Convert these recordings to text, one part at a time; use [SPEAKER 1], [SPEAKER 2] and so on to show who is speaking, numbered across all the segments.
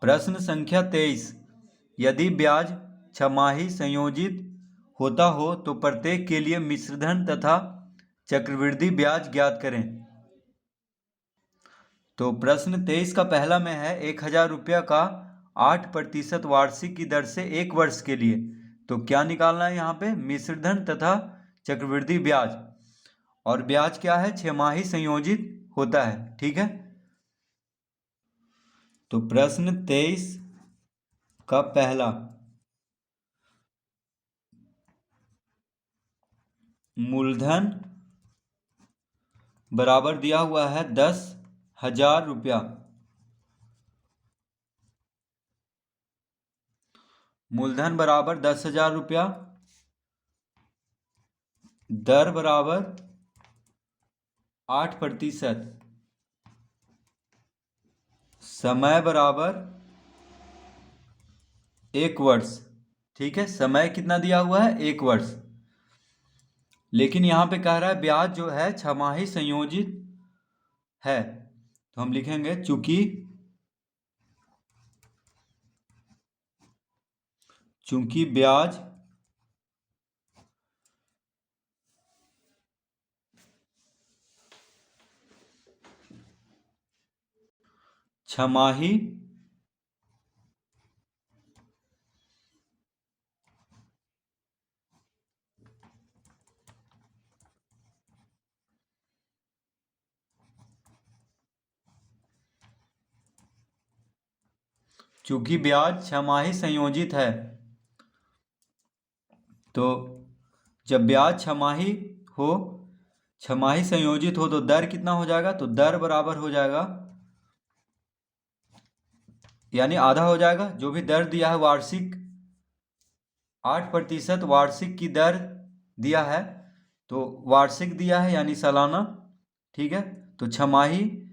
[SPEAKER 1] प्रश्न संख्या 23। यदि ब्याज छमाही संयोजित होता हो तो प्रत्येक के लिए मिश्रधन तथा चक्रवृद्धि ब्याज ज्ञात करें। तो प्रश्न 23 का पहला में है 1,000 रुपया का 8% वार्षिक की दर से 1 वर्ष के लिए। तो क्या निकालना है यहाँ पे? मिश्रधन तथा चक्रवृद्धि ब्याज। और ब्याज क्या है? छमाही संयोजित होता है। ठीक है। तो प्रश्न 23 का पहला, मूलधन बराबर दिया हुआ है 10,000 रुपया। मूलधन बराबर 10,000 रुपया, दर बराबर 8%, समय बराबर 1 वर्ष। ठीक है, समय कितना दिया हुआ है? 1 वर्ष। लेकिन यहां पे कह रहा है ब्याज जो है छमाही संयोजित है, तो हम लिखेंगे चूंकि ब्याज छमाही चूंकि ब्याज छमाही संयोजित है, तो जब ब्याज छमाही संयोजित हो तो दर कितना हो जाएगा? तो दर बराबर हो जाएगा, यानी आधा हो जाएगा। जो भी दर दिया है वार्षिक 8% वार्षिक की दर दिया है, तो वार्षिक दिया है यानी सालाना। ठीक है, तो छमाही,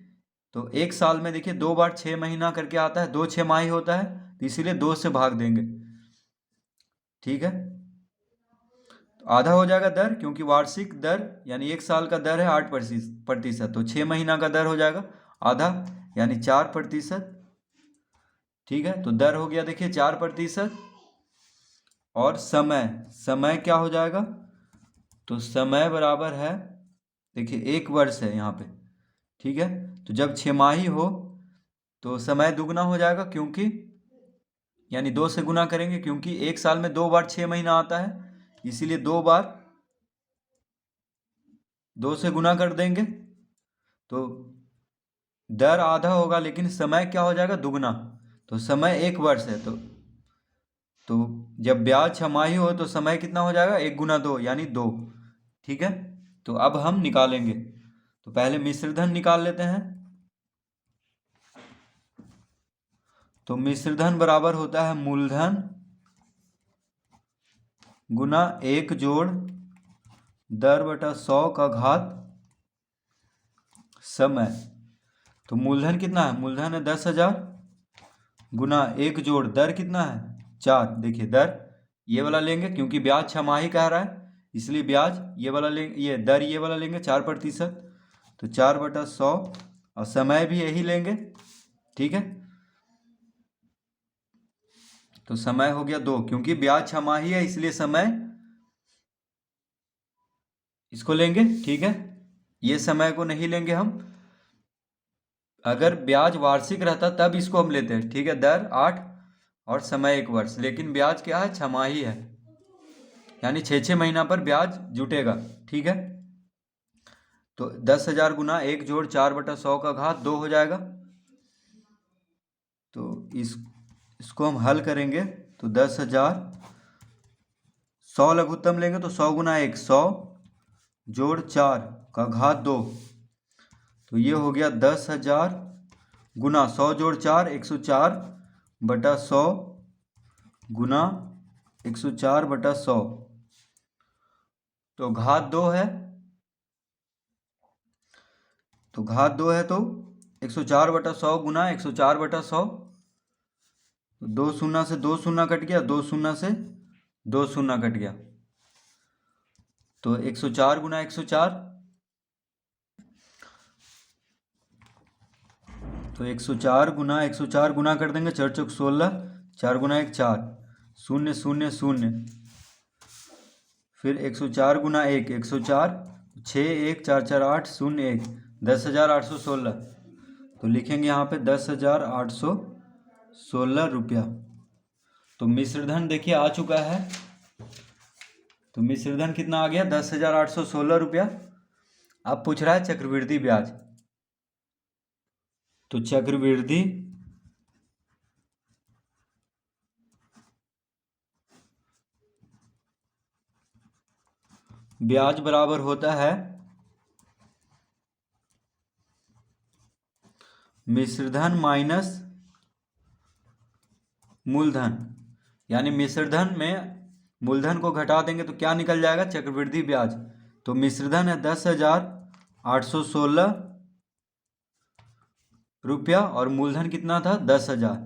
[SPEAKER 1] तो 1 साल में देखिए 2 बार 6 महीना करके आता है, 2 छमाही होता है, तो इसीलिए 2 से भाग देंगे। ठीक है, तो आधा हो जाएगा दर, क्योंकि वार्षिक दर यानी 1 साल का दर है 8%, तो 6 महीना का दर हो जाएगा आधा, यानी 4%। ठीक है, तो दर हो गया देखिए 4%। और समय क्या हो जाएगा? तो समय बराबर है, देखिए 1 वर्ष है यहाँ पे। ठीक है, तो जब छमाही हो तो समय दुगना हो जाएगा, क्योंकि यानी 2 से गुना करेंगे, क्योंकि 1 साल में 2 बार 6 महीना आता है, इसीलिए 2 बार 2 से गुना कर देंगे, तो दर आधा होगा, लेकिन समय क्या हो जाएगा? दुगना। तो समय 1 वर्ष है, तो जब ब्याज छमाही हो तो समय कितना हो जाएगा? 1 गुना 2 यानी 2। ठीक है, तो अब हम निकालेंगे। तो पहले मिश्रधन निकाल लेते हैं। तो मिश्रधन बराबर होता है मूलधन गुना 1 जोड़ दर बटा 100 का घात समय। तो मूलधन कितना है? मूलधन है 10,000 गुना 1 जोड़ दर कितना है? 4। देखिए दर ये वाला लेंगे, क्योंकि ब्याज छमाही कह रहा है, इसलिए ब्याज ये वाला लेंगे, ये दर ये वाला लेंगे 4%, तो 4/100, और समय भी यही लेंगे। ठीक है, तो समय हो गया 2, क्योंकि ब्याज छमाही है इसलिए समय इसको लेंगे। ठीक है, ये समय को नहीं लेंगे हम। अगर ब्याज वार्षिक रहता तब इसको हम लेते हैं। ठीक है, दर 8 और समय 1 वर्ष, लेकिन ब्याज क्या है? छमाही है, यानी 6 महीना पर ब्याज जुटेगा। ठीक है, तो 10,000 गुना 1 जोड़ 4/100 का घात 2 हो जाएगा। तो इसको हम हल करेंगे, तो 10,000, 100 लघुत्तम लेंगे तो 100 गुना 1 100 जोड़ 4 का घात 2, तो ये हो गया 10,000 गुना 100 जोड़ 4 104/100 गुना 104/100, तो घात 2 है, तो घात 2 है, तो 104/100 गुना 104/100, 2 शून्य से 2 शून्य कट गया, 2 शून्य से 2 शून्य कट गया, तो 104 गुना 104, तो 104 गुना 104 गुना कर देंगे, 4 चौक 16, 4 गुना 1 4, 0 0 0, फिर 104 गुना 1 104, 6 1 4 4 8 0 1, 10,816। तो लिखेंगे यहाँ पे 10,816 रुपया। तो मिश्रधन देखिए आ चुका है। तो मिश्रधन कितना आ गया? 10,816 रुपया। अब पूछ रहा है चक्रवृद्धि ब्याज। तो चक्रवृद्धि ब्याज बराबर होता है मिश्रधन माइनस मूलधन। यानी मिश्रधन में मूलधन को घटा देंगे तो क्या निकल जाएगा? चक्रवृद्धि ब्याज। तो मिश्रधन है 10,816 रुपया और मूलधन कितना था? 10,000।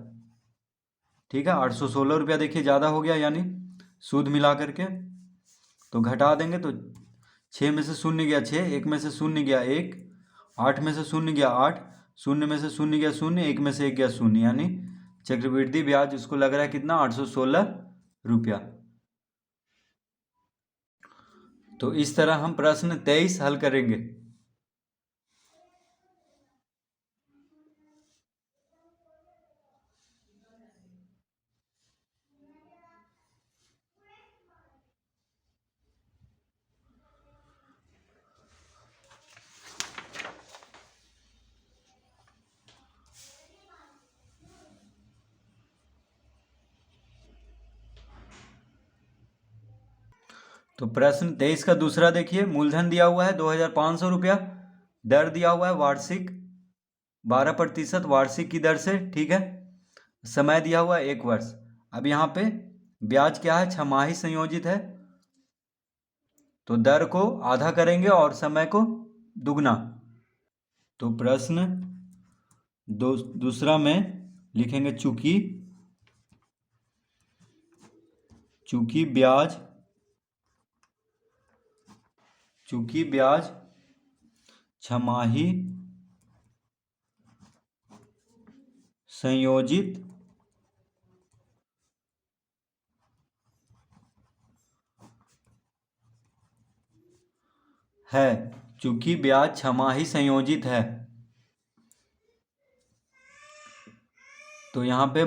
[SPEAKER 1] ठीक है, 816 रुपया देखिए ज़्यादा हो गया, यानी सूद मिला करके। तो घटा देंगे तो 6 में से 0 गया 6, 1 में से 0 गया 1, 8 में से 0 गया 8, 0 में से 0 गया 0, 1 में से 1 गया 0, यानी चक्रवृद्धि ब्याज उसको लग रहा है कितना? 816 रुपया। तो इस तरह हम प्रश्न 23 हल करेंगे। तो प्रश्न 23 का दूसरा देखिए। मूलधन दिया हुआ है 2,500 रुपया, दर दिया हुआ है वार्षिक 12% वार्षिक की दर से। ठीक है, समय दिया हुआ है 1 वर्ष। अब यहाँ पे ब्याज क्या है? छमाही संयोजित है। तो दर को आधा करेंगे और समय को दुगना। तो प्रश्न दूसरा में लिखेंगे चूंकि ब्याज छमाही संयोजित है, चूंकि ब्याज छमाही संयोजित है, तो यहाँ पे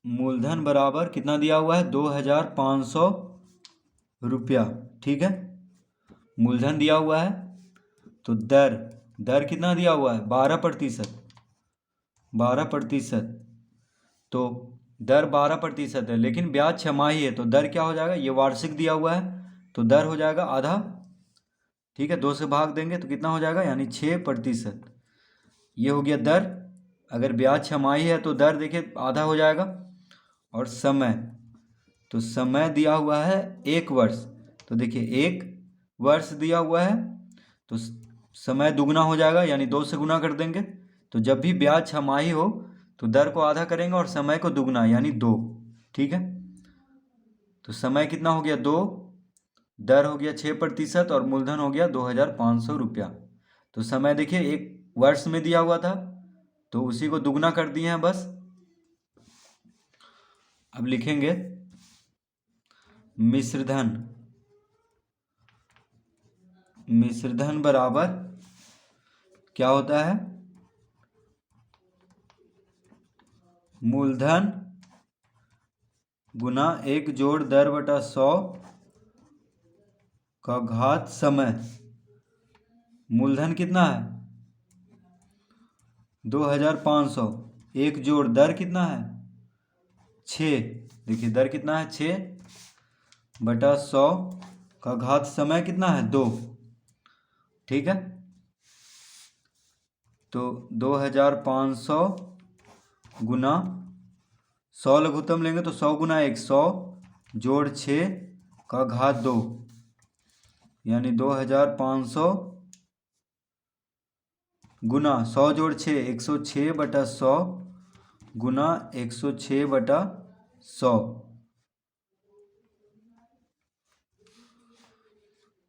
[SPEAKER 1] मूलधन बराबर कितना दिया हुआ है? 2,500 रुपया। ठीक है, मूलधन दिया हुआ है। तो दर कितना दिया हुआ है? 12%। 12%। तो दर 12% है, लेकिन ब्याज छमाही है, तो दर क्या हो जाएगा? ये वार्षिक दिया हुआ है तो दर हो जाएगा आधा। ठीक है, 2 से भाग देंगे तो कितना हो जाएगा? यानी 6%। ये हो गया दर। अगर ब्याज छमाही है तो दर देखिए आधा हो जाएगा। और समय, तो समय दिया हुआ है 1 वर्ष। तो देखिए 1 वर्ष दिया हुआ है तो समय दुगना हो जाएगा, यानी 2 से गुना कर देंगे। तो जब भी ब्याज छमाही हो तो दर को आधा करेंगे और समय को दुगना, यानी 2। ठीक है, तो समय कितना हो गया? 2, दर हो गया 6% और मूलधन हो गया 2,500 रुपया। तो समय देखिए 1 वर्ष में दिया हुआ था तो उसी को दुगना कर दिए हैं बस। अब लिखेंगे मिश्रधन बराबर क्या होता है? मूलधन गुना 1 जोड़ दर बटा 100 का घात समय। मूलधन कितना है? 2,500, 1 जोड़ दर कितना है? 6। देखिए दर कितना है? 6 बटा 100 का घात समय कितना है? 2। ठीक है, तो 2,500 गुना 100 लघुत्तम लेंगे तो 100 गुना 1 100 जोड़ 6 का घात 2, यानी 2,500 गुना 100 जोड़ 6 106 बटा 100 गुना 106 बटा 100।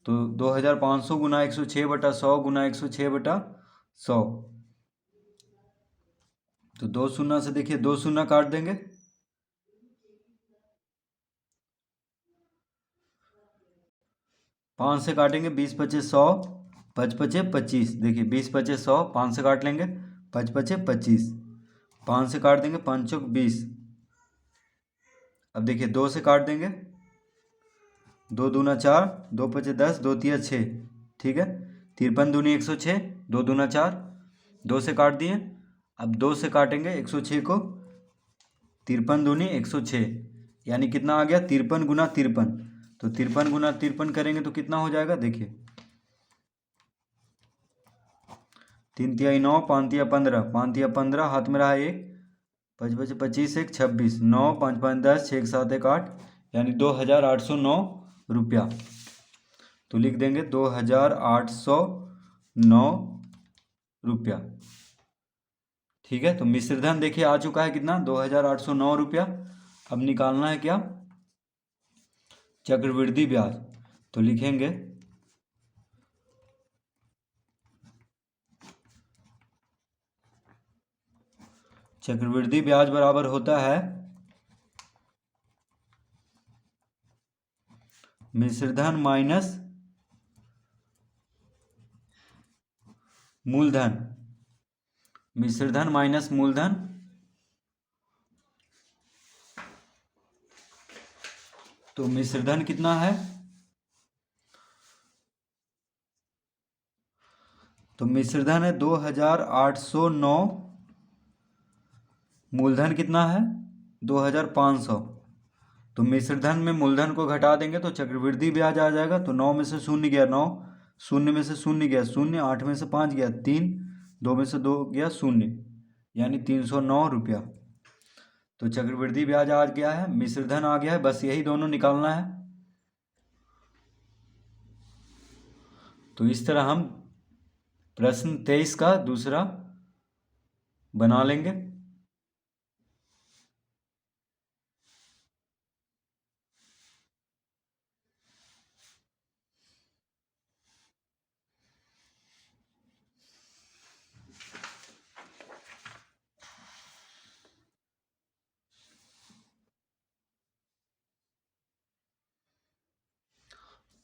[SPEAKER 1] तो 2,500 गुना 106 बटा 100 गुना 106 बटा 100। तो 2 शून्य से देखिए 2 शून्य काट देंगे, 5 से काटेंगे, 20 पचे 100, 5 पचे 25। देखिए 20 पचे 100, 5 से काट लेंगे, 5 पचे 25, 5 से काट देंगे, 5 चौक 20। अब देखिए 2 से काट देंगे, 2 दूना 4, 2 पचे 10, 2 तिया 6। ठीक है, 53 दूनी 106, 2 दूना 4, 2 से काट दिए। अब 2 से काटेंगे 106 को, 53 दूनी 106, यानी कितना आ गया 53 गुना 53। तो 53 गुना 53 करेंगे तो कितना हो जाएगा, देखिए 3 तिया 9, 5 तिया 15, 5 तिया 15, हाथ में रहा 1, 5 पचे 25, 1 26, 9, 5 5 10, 6 7 1 8, यानी 2809 रुपया। तो लिख देंगे 2809 रुपया। ठीक है, तो मिश्र धन देखिए आ चुका है कितना, 2809 रुपया। अब निकालना है क्या, चक्रवृद्धि ब्याज। तो लिखेंगे चक्रवृद्धि ब्याज बराबर होता है मिश्रधन माइनस मूलधन। मिश्रधन माइनस मूलधन, तो मिश्रधन कितना है, तो मिश्रधन है 2809, मूलधन कितना है 2500। तो मिश्रधन में मूलधन को घटा देंगे तो चक्रवृद्धि ब्याज आ जाएगा। तो 9 में से शून्य गया 9, शून्य में से शून्य गया शून्य, 8 में से 5 गया 3, 2 में से 2 गया शून्य, यानी 309 रुपया। तो चक्रवृद्धि ब्याज आ गया है, मिश्रधन आ गया है, बस यही दोनों निकालना है। तो इस तरह हम प्रश्न 23 का दूसरा बना लेंगे।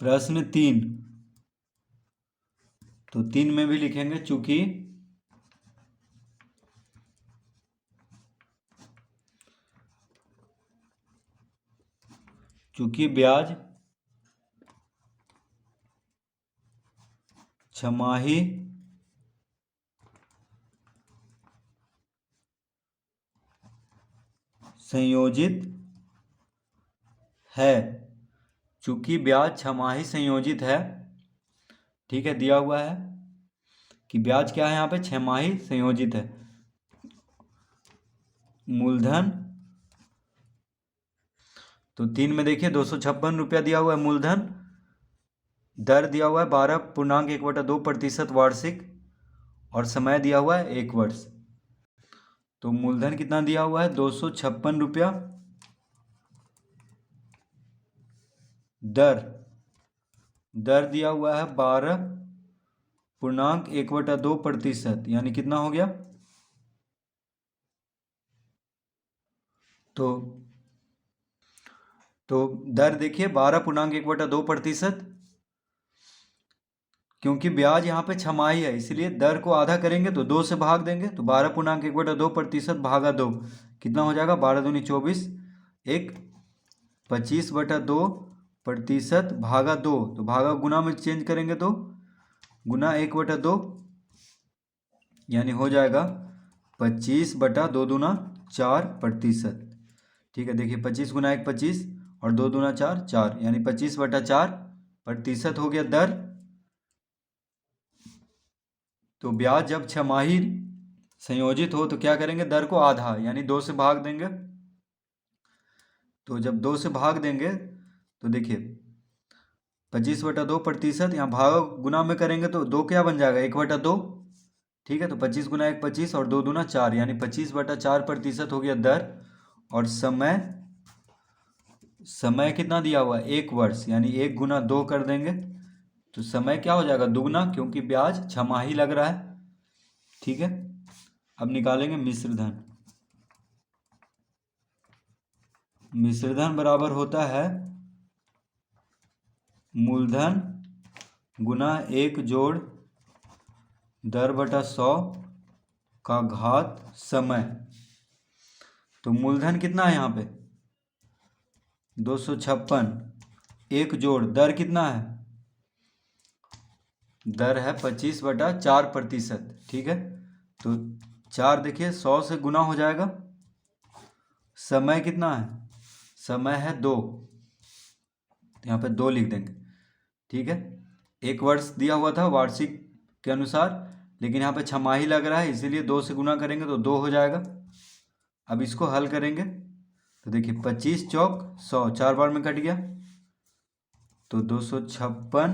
[SPEAKER 1] प्रश्न 3, तो 3 में भी लिखेंगे चूंकि ब्याज छमाही संयोजित है, चूंकि ब्याज छमाही संयोजित है। ठीक है, दिया हुआ है कि ब्याज क्या है यहाँ पे, छमाही संयोजित है। मूलधन, तो 3 में देखिए 256 रुपया दिया हुआ है मूलधन। दर दिया हुआ है 12.1/2% वार्षिक, और समय दिया हुआ है 1 वर्ष। तो मूलधन कितना दिया हुआ है 256 रुपया। दर दिया हुआ है 12.1/2%, यानी कितना हो गया, तो दर देखिए 12.1/2%, क्योंकि ब्याज यहाँ पे छमाही है इसलिए दर को आधा करेंगे तो 2 से भाग देंगे। तो 12.1/2% भागा 2 कितना हो जाएगा, 12 दूनी 24, 25/2% भागा 2, तो भागा गुना में चेंज करेंगे तो गुना 1/2, यानी हो जाएगा 25/2 दूना 4%। ठीक है, देखिए 25 गुना 1 25 और 2 दूना 4 4, यानी 25/4% हो गया दर। तो ब्याज जब छमाही संयोजित हो तो क्या करेंगे, दर को आधा यानी 2 से भाग देंगे। तो जब 2 से भाग देंगे तो देखिए 25/2%, यहाँ भाग गुना में करेंगे तो 2 क्या बन जाएगा, 1/2। ठीक है, तो 25 गुना 1 25 और 2 दूना 4, यानी 25/4% हो गया दर। और समय कितना दिया हुआ है, 1 वर्ष, यानी 1 गुना 2 कर देंगे तो समय क्या हो जाएगा, दुगना, क्योंकि ब्याज छमाही लग रहा है। ठीक है। अब निकालेंगे मिश्र धन। मिश्र धन बराबर होता है मूलधन गुना 1 जोड़ 10/100 का घात समय। तो मूलधन कितना है यहाँ पे 256, 1 जोड़ दर कितना है, दर है 25/4%। ठीक है, तो 4 देखिए 100 से गुना हो जाएगा। समय कितना है, समय है 2, यहाँ पे 2 लिख देंगे। ठीक है, 1 वर्ष दिया हुआ था वार्षिक के अनुसार, लेकिन यहाँ पे छमाही लग रहा है, इसीलिए 2 से गुना करेंगे तो 2 हो जाएगा। अब इसको हल करेंगे तो देखिए 25 चौक 100, 4 बार में कट गया, तो 256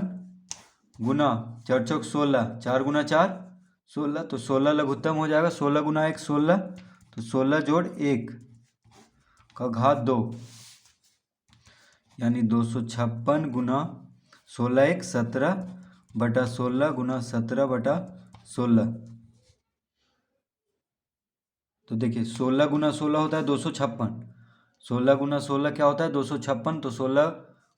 [SPEAKER 1] गुना 4 चौक 16, 4 गुना 4 16, तो 16 लघुत्तम हो जाएगा। 16 गुना 1 16, तो 16 जोड़ 1 का घात 2, यानी 256 गुना 16 1 17/16 गुना 17/16। तो देखिए 16 गुना 16 होता है 256, 16 गुना 16 क्या होता है 256, तो 16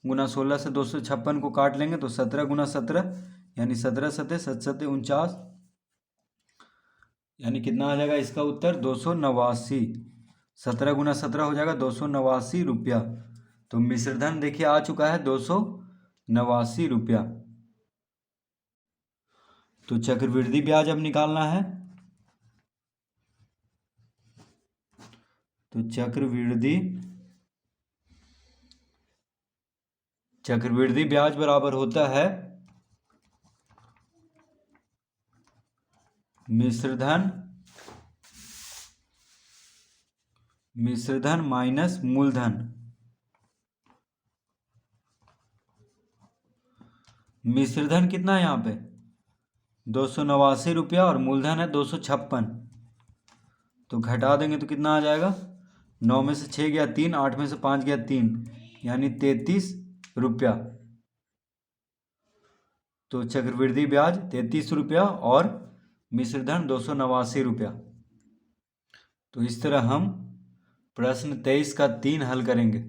[SPEAKER 1] गुना 16 से 256 को काट लेंगे तो 17 गुना 17, यानी 17 सत्ते 7 49, यानी कितना आ जाएगा इसका उत्तर 289। 17 गुना 17 हो जाएगा 289 रुपया। तो मिश्र धन देखिए आ चुका है 289 रुपया। तो चक्रवृद्धि ब्याज अब निकालना है। तो चक्रवृद्धि ब्याज बराबर होता है मिश्र धन माइनस मूलधन। मिश्र धन कितना है यहाँ पे 289 रुपया और मूलधन है 256, तो घटा देंगे तो कितना आ जाएगा, 9 में से 6 गया 3, 8 में से 5 गया 3, यानी 33 रुपया। तो चक्रवृद्धि ब्याज 33 रुपया और मिश्र धन 289 रुपया। तो इस तरह हम प्रश्न 23 का 3 हल करेंगे।